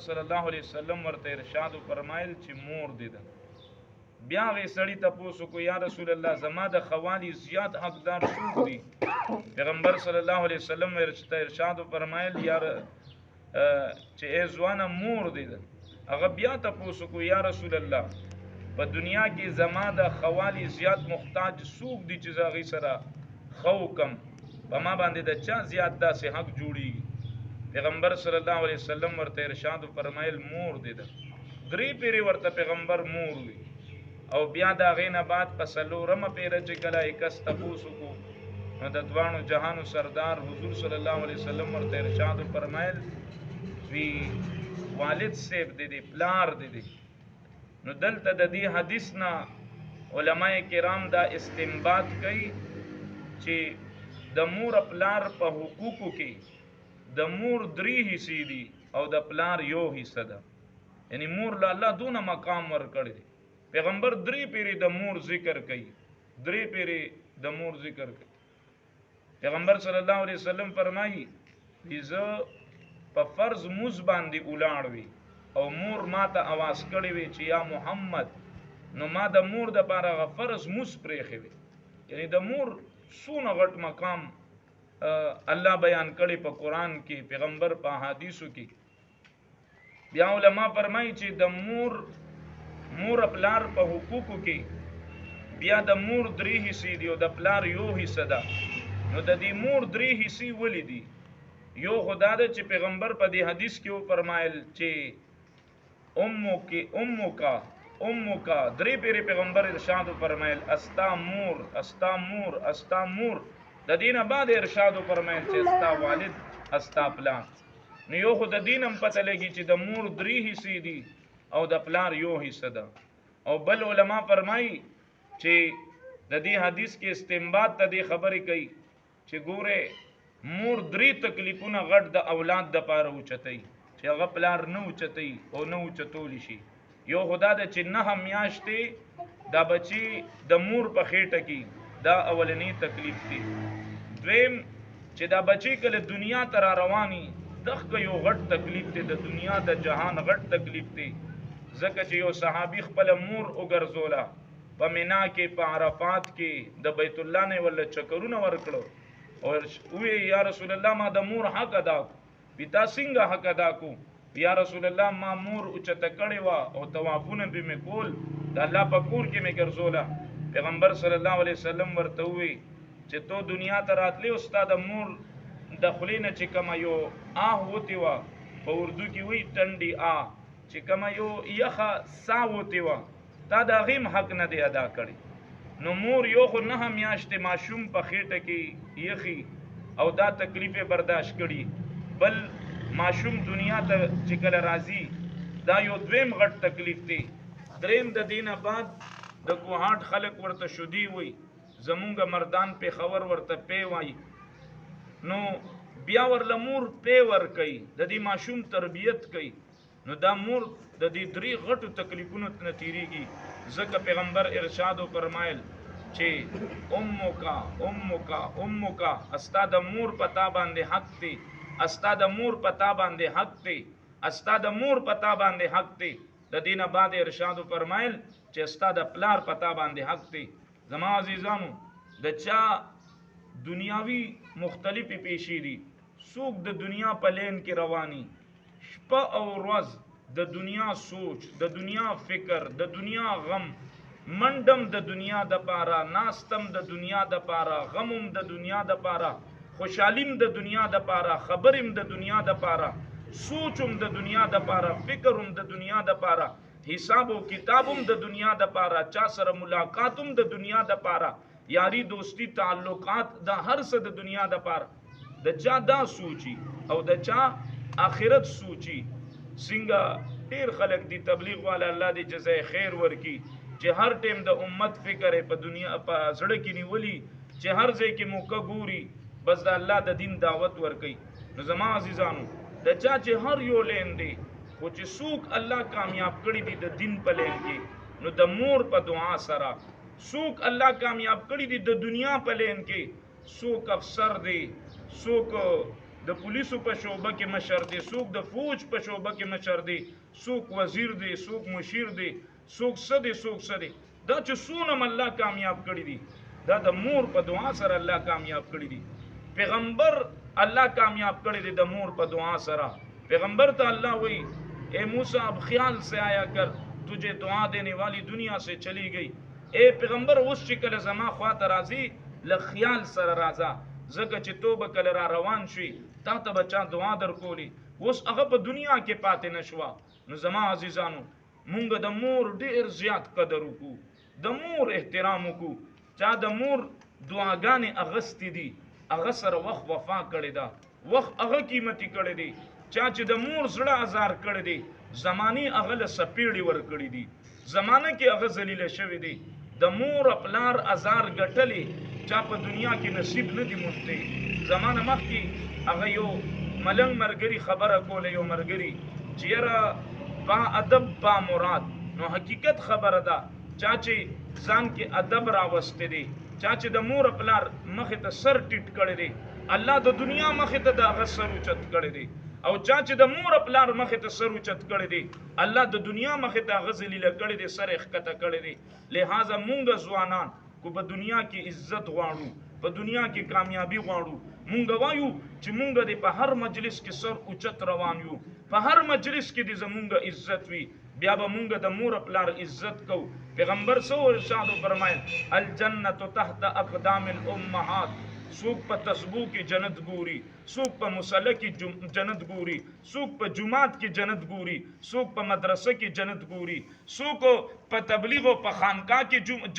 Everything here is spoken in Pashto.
صلی الله علیه وسلم ورته ارشاد فرمایل چې مور دې ده. بیا غي سړی تاسو کو یا رسول الله زما د خوالي زیات حقدار څوک دي؟ پیغمبر صلی الله علیه وسلم ورته ارشاد فرمایل یار چې ای ځوانه مور دې ده. هغه بیا تاسو کو یا رسول الله په دنیا کې زما د خوالي زیات محتاج څوک دي چې زغی سره خو کم په ما باندې د چا زیات داسې حق جوړیږي؟ پیغمبر صلی الله علیه وسلم ورته ارشاد فرمایل مور دې ده. درې پیری ورته پیغمبر مور وی او بیا دا غینه بعد په څلورمه پیره چې کله کس تاسو کو نو د دوانو جهانو سردار حضور صلی الله علیه وسلم ورته ارشاد فرمایل وی والد سیب دې پلار دې. نو دلته د دې حدیث نه علماء کرام دا استنباط کوي چې د مور پلار په حقوقو کې د مور 3 حصے دي او د پلار 1 حصہ ده. یعنی مور له الله دونه مقام ورکړي. پیغمبر 3 پیری د مور ذکر کوي. 3 پیری د مور ذکر کوي. پیغمبر صلی الله علیه وسلم فرمایي چې په فرض موز باندې ولاړ وي او مور ماته आवाज کړي وي چې یا محمد، نو ما د مور د لپاره فرض موز پرېخي وي. یعنی د مور سونه غټ مقام الله بیان کړي په قران کې، پیغمبر په احادیثو کې. بیا علما فرمایي چې د مور پلار په حقوقو کې بیا د مور 3 حصے دي او د پلار 1 حصہ ده. نو د دې مور 3 حصے ولې دي؟ یو خدا ده چې پیغمبر په دې حدیث کې فرمایل چې امک 3 پیری پیغمبر ارشاد فرمایل استا مور استا مور استا مور. د دینه بعد ارشاد فرمایل چې استا والد استا پلار. نو یو خو د دینم پته لګي چې د مور 3 حصے دي او د پلار 1 حصہ ده. او بل علما فرمایي چې د دې حدیث کې استنباط ته دې خبرې کوي چې ګوره مور 3 تکلیفونه غټ د اولاد د پاره اوچتای چې هغه پلار نه اوچتای او نه اوچتول شي. یو خدا د چې نه میاشتې دا بچي د مور په خېټه کې دا اولنی تکلیف دی. دویم چې دا بچی کله دنیا ته را رواني دغه یو غټ تکلیف دی، د دنیا د جهان غټ تکلیف دی. ځکه چې یو صحابي خپل مور وګرځولا په مینا کې په عرفات کې د بیت الله نه ول چکرونه ورکړو او وی یا رسول الله ما د مور حق ادا کو. پیتا څنګه حق ادا کو؟ یا رسول الله ما مور اوچته کړي وا او طوافونه به مې کول د الله په کور کې مې ګرځولا. پیغمبر صلی الله علیه وسلم ورته وی چې تو دنیا ته راتلی استاد مور د خلینه چې کما یو هوتی وا په اردو کې وی ټنډي چې کما یو یخه سا هوتی وا تا د غیم حق نه دی ادا کړی. نو مور یو خو نه میاشتې ماشوم په خېټه کې یخي او دا تکلیف برداشت کړي، بل ماشوم دنیا ته چې کله راځي دا یو دویم غټ تکلیف دی. دریم د دینه بعد د کوهاټ خلق ورته شودي وي، زمونږ مردان په خبر ورته پی وای. نو بیا ورله مور پی ور کوي، د دې ماشوم تربیت کوي. نو دا مور د دې 3 غټو تکلیفونو ته تیریږي. ځکه پیغمبر ارشاد فرمایل چې امک استا د مور پتا باندې حق دی، استا د مور پتا باندې حق دی، استا د مور پتا باندې حق دی. د دینه بعد ارشاد فرمایل چې استا د پلار پتا باندې حق دی. زما عزیزانو د چا دنیاوی مختلفی پیشی دي. څوک د دنیا په لین کې رواني، شپه او ورځ د دنیا سوچ، د دنیا فکر، د دنیا غم، منډم د دنیا د پاره، ناستم د دنیا د پاره، غمم د دنیا د پاره، خوشحالیم د دنیا د پاره، خبرم د دنیا د پاره، سوچم د دنیا د پاره، فکرم د دنیا د پاره، حساب او کتابم د دنیا د پاره، چا سره ملاقاتم د دنیا د پاره، یاری دوستی تعلقات د هر څه د دنیا د پاره. د چا دا سوچي او د چا آخرت سوچي. څنګه ډیر خلک دی تبلیغ والا الله دې جزای خیر ورکی چې هر ټیم د امت فکر په دنیا په زړه کې نیولی چې هر ځای کې موقع ګوري بس د الله د دین دعوت ورکي. نو زما عزیزانو د چا چې هر یو لین دی خو چې څوک الله کامیاب کړي دي د دین په لین کې، نو د مور په دعا سره څوک الله کامیاب کړي دي د دنیا په لین کې، څوک افسر دی، څوک د پولیسو په شعبه کې مشر دی، څوک د فوج په شعبه کې مشر دی، څوک وزیر دی، څوک مشیر دی، څوک څه دی، څوک څه دی. دا چې څونه الله کامیاب کړي دي دا د مور په دعا سره الله کامیاب کړي دي. پیغمبر اللہ کامیاب کړي دي د مور په دعا سره. پیغمبر ته الله وی اے موسی اب خیال سے آیا کر تجھے دعا دینے والی دنیا سے چلی گئی. اے پیغمبر اوس چې کله زما خواته راځي له خیال سره راځه، ځکه چې توبه کله را روان شوي تا ته به چا دعا در کولی، اوس هغه په دنیا کې پاتې نشوه. نو زما عزیزانو مونږ د مور ډېر زیات قدر وکړو، د مور احترام وکړو. چا د مور دعاګانې اغستې دي هغه سره وخت وفا کړې ده، وخت هغه قیمتي کړی دی. چا چې د مور زړه ازار کړی دی زمانې هغه له سپېړې ورکړي دي، زمانه کې هغه ذلیله شوی دی. د مور پلار ازار ګټلې چا په دنیا کې نصیب نه دي مونتی. زمانه مخکې هغه یو ملنګ مرګري خبره کوله، یو مرګري چې یاره با ادب با مراد. نو حقیقت خبره ده چا چې ځان کې ادب راوستی دی، چا چې د مور پلار مخې ته سر ټیټ کړی دی الله د دنیا مخې ته د هغه سر اوچت کړی دی، او چا چې د مور پلار مخې ته سر اوچت کړی دی الله د دنیا مخې ته هغه ذلیله کړی دی، سر یې ښکته کړی دی. لہذا مونږ ځوانان کو په دنیا کې عزت غواړو، په دنیا کې کامیابی غواړو، مونږ وایو چې مونږ د په هر مجلس کې سر اوچت روان یو، په هر مجلس کې د زمونږ عزت وي، بیا به مونږ د مور پلار عزت کو. پیغمبر سو ارشاد فرمایل الجنت تحت اقدام الامهات. څوک په تسبو کې جنت ګوري، څوک په مصلی کې جنت ګوري، څوک په جماعت کې جنت ګوري، څوک په مدرسه کې جنت ګوري، څوک په تبلیغ او په خانقاه کې جنت